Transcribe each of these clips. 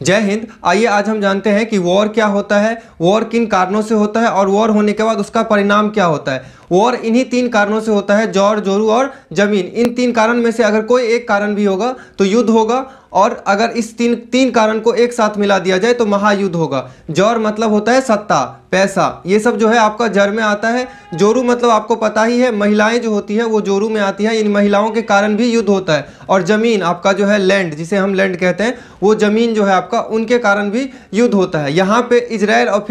जय हिंद। आइए आज हम जानते हैं कि वॉर क्या होता है, वॉर किन कारणों से होता है और वॉर होने के बाद उसका परिणाम क्या होता है। वॉर इन्हीं तीन कारणों से होता है, जौर, जोरू और जमीन। इन तीन कारण में से अगर कोई एक कारण भी होगा तो युद्ध होगा, और अगर इस तीन कारण को एक साथ मिला दिया जाए तो महायुद्ध होगा। जौर मतलब होता है सत्ता, पैसा, ये सब जो है आपका जर में आता है। जोरू मतलब आपको पता ही है, महिलाएं जो होती है वो जोरू में आती है, इन महिलाओं के कारण भी युद्ध होता है। और जमीन आपका जो है लैंड, जिसे हम लैंड कहते हैं, वो जमीन जो है आपका, उनके कारण भी युद्ध होता है। यहाँ पे इजराइल और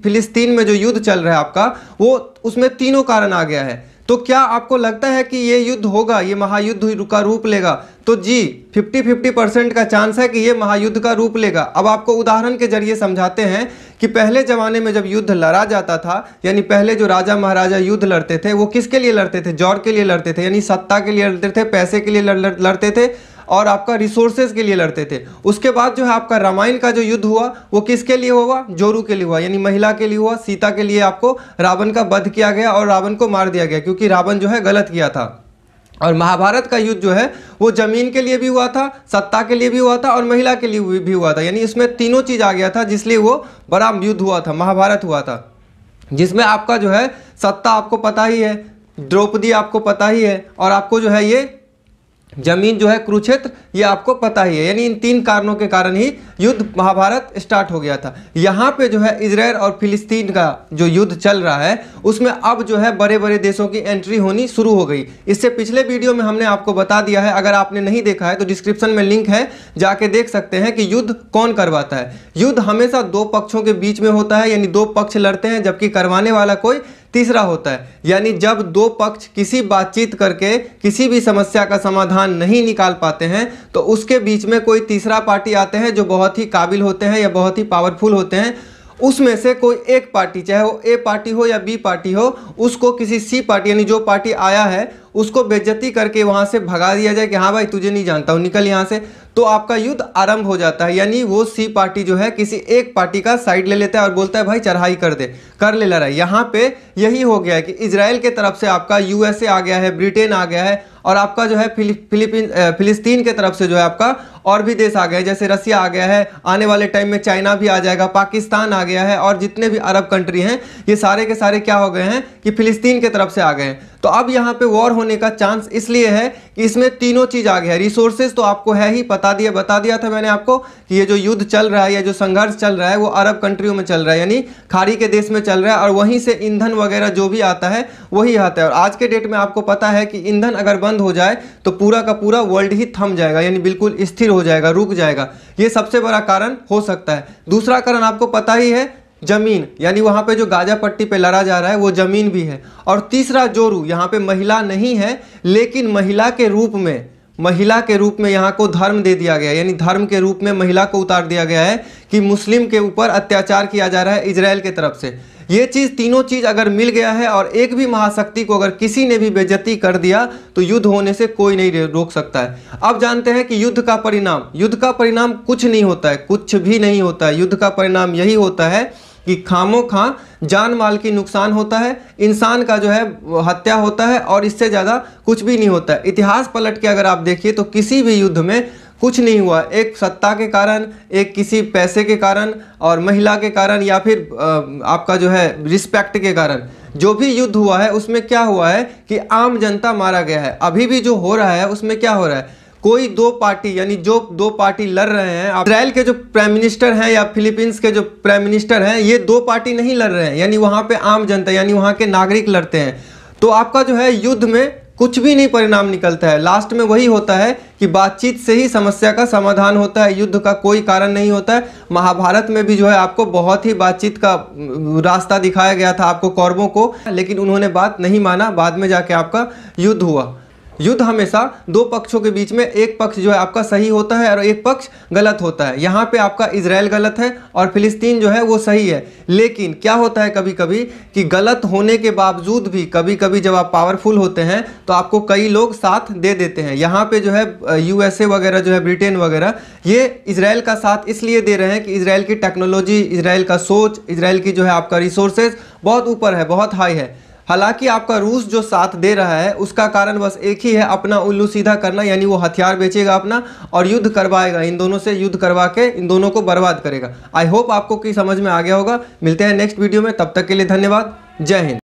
फिलिस्तीन में जो युद्ध चल रहा है आपका, वो उसमें तीनों कारण आ गया है। तो क्या आपको लगता है कि ये युद्ध होगा, ये महायुद्ध का रूप लेगा? तो जी 50-50% का चांस है कि ये महायुद्ध का रूप लेगा। अब आपको उदाहरण के जरिए समझाते हैं कि पहले जमाने में जब युद्ध लड़ा जाता था, यानी पहले जो राजा महाराजा युद्ध लड़ते थे वो किसके लिए लड़ते थे? जौर के लिए लड़ते थे, यानी सत्ता के लिए लड़ते थे, पैसे के लिए लड़ते थे और आपका रिसोर्सेज के लिए लड़ते थे। उसके बाद जो है आपका रामायण का जो युद्ध हुआ वो किसके लिए हुआ? जोरू के लिए हुआ, यानी महिला के लिए हुआ। सीता के लिए आपको रावण का वध किया गया और रावण को मार दिया गया, क्योंकि रावण जो है गलत किया था। और महाभारत का युद्ध जो है वो जमीन के लिए भी हुआ था, सत्ता के लिए भी हुआ था और महिला के लिए भी हुआ था, यानी इसमें तीनों चीज आ गया था, जिसलिए वो बड़ा युद्ध हुआ था, महाभारत हुआ था। जिसमें आपका जो है सत्ता आपको पता ही है, द्रौपदी आपको पता ही है, और आपको जो है ये जमीन जो है कुरुक्षेत्र, ये आपको पता ही है। यानी इन तीन कारणों के कारण ही युद्ध महाभारत स्टार्ट हो गया था। यहाँ पे जो है इजराइल और फिलिस्तीन का जो युद्ध चल रहा है, उसमें अब जो है बड़े बड़े देशों की एंट्री होनी शुरू हो गई। इससे पिछले वीडियो में हमने आपको बता दिया है, अगर आपने नहीं देखा है तो डिस्क्रिप्शन में लिंक है, जाके देख सकते हैं कि युद्ध कौन करवाता है। युद्ध हमेशा दो पक्षों के बीच में होता है, यानी दो पक्ष लड़ते हैं, जबकि करवाने वाला कोई तीसरा होता है। यानी जब दो पक्ष किसी बातचीत करके किसी भी समस्या का समाधान नहीं निकाल पाते हैं, तो उसके बीच में कोई तीसरा पार्टी आते हैं जो बहुत ही काबिल होते हैं या बहुत ही पावरफुल होते हैं। उसमें से कोई एक पार्टी, चाहे वो ए पार्टी हो या बी पार्टी हो, उसको किसी सी पार्टी, यानी जो पार्टी आया है उसको बेइज्जती करके वहां से भगा दिया जाए कि हाँ भाई तुझे नहीं जानता हूँ, निकल यहाँ से। तो आपका युद्ध आरंभ हो जाता है। यानी वो सी पार्टी जो है किसी एक पार्टी का साइड ले लेता है और बोलता है भाई चढ़ाई कर दे, कर ले लड़ाई। यहाँ पे यही हो गया है कि इजराइल के तरफ से आपका यूएसए आ गया है, ब्रिटेन आ गया है, और आपका जो है फिलिस्तीन के तरफ से जो है आपका और भी देश आ गए, जैसे रसिया आ गया है, आने वाले टाइम में चाइना भी आ जाएगा, पाकिस्तान आ गया है, और जितने भी अरब कंट्री हैं ये सारे के सारे क्या हो गए हैं कि फिलिस्तीन के तरफ से आ गए हैं। तो अब यहाँ पे वॉर होने का चांस इसलिए है कि इसमें तीनों चीज आ गया है। रिसोर्सेज तो आपको है ही, बता दिया था मैंने आपको कि ये जो युद्ध चल रहा है, ये जो संघर्ष चल रहा है वो अरब कंट्रियों में चल रहा है, यानी खाड़ी के देश में चल रहा है, और वहीं से ईंधन वगैरह जो भी आता है वही आता है। और आज के डेट में आपको पता है कि ईंधन अगर बंद हो जाए तो पूरा का पूरा वर्ल्ड ही थम जाएगा, यानी बिल्कुल स्थिर हो जाएगा, रुक जाएगा। ये सबसे बड़ा कारण हो सकता है। दूसरा कारण आपको पता ही है, जमीन, यानी वहां पे जो गाजा पट्टी पे लड़ा जा रहा है वो जमीन भी है। और तीसरा जोरू, यहाँ पे महिला नहीं है, लेकिन महिला के रूप में यहाँ को धर्म दे दिया गया, यानी धर्म के रूप में महिला को उतार दिया गया है कि मुस्लिम के ऊपर अत्याचार किया जा रहा है इजराइल के तरफ से। ये चीज, तीनों चीज अगर मिल गया है और एक भी महाशक्ति को अगर किसी ने भी बेइज्जती कर दिया तो युद्ध होने से कोई नहीं रोक सकता है। अब जानते हैं कि युद्ध का परिणाम कुछ नहीं होता है, कुछ भी नहीं होता है। युद्ध का परिणाम यही होता है कि खामोखा जान माल की नुकसान होता है, इंसान का जो है हत्या होता है, और इससे ज़्यादा कुछ भी नहीं होता है। इतिहास पलट के अगर आप देखिए तो किसी भी युद्ध में कुछ नहीं हुआ, एक सत्ता के कारण, एक किसी पैसे के कारण और महिला के कारण, या फिर आपका जो है रिस्पेक्ट के कारण जो भी युद्ध हुआ है उसमें क्या हुआ है कि आम जनता मारा गया है। अभी भी जो हो रहा है उसमें क्या हो रहा है, कोई दो पार्टी, यानी जो दो पार्टी लड़ रहे हैं, इजराइल के जो प्राइम मिनिस्टर हैं या फिलीपींस के जो प्राइम मिनिस्टर हैं, ये दो पार्टी नहीं लड़ रहे हैं, यानी वहां पे आम जनता, यानी वहां के नागरिक लड़ते हैं। तो आपका जो है युद्ध में कुछ भी नहीं परिणाम निकलता है। लास्ट में वही होता है कि बातचीत से ही समस्या का समाधान होता है, युद्ध का कोई कारण नहीं होता है। महाभारत में भी जो है आपको बहुत ही बातचीत का रास्ता दिखाया गया था आपको कौरवों को, लेकिन उन्होंने बात नहीं माना, बाद में जाके आपका युद्ध हुआ। युद्ध हमेशा दो पक्षों के बीच में एक पक्ष जो है आपका सही होता है और एक पक्ष गलत होता है। यहाँ पे आपका इजराइल गलत है और फिलिस्तीन जो है वो सही है। लेकिन क्या होता है कभी कभी कि गलत होने के बावजूद भी कभी कभी जब आप पावरफुल होते हैं तो आपको कई लोग साथ दे देते हैं। यहाँ पे जो है यूएसए वगैरह जो है, ब्रिटेन वगैरह, ये इजराइल का साथ इसलिए दे रहे हैं कि इजराइल की टेक्नोलॉजी, इजराइल का सोच, इजराइल की जो है आपका रिसोर्सेज बहुत ऊपर है, बहुत हाई है। हालांकि आपका रूस जो साथ दे रहा है उसका कारण बस एक ही है, अपना उल्लू सीधा करना, यानी वो हथियार बेचेगा अपना और युद्ध करवाएगा, इन दोनों से युद्ध करवा के इन दोनों को बर्बाद करेगा। आई होप आपको की समझ में आ गया होगा। मिलते हैं नेक्स्ट वीडियो में, तब तक के लिए धन्यवाद। जय हिंद।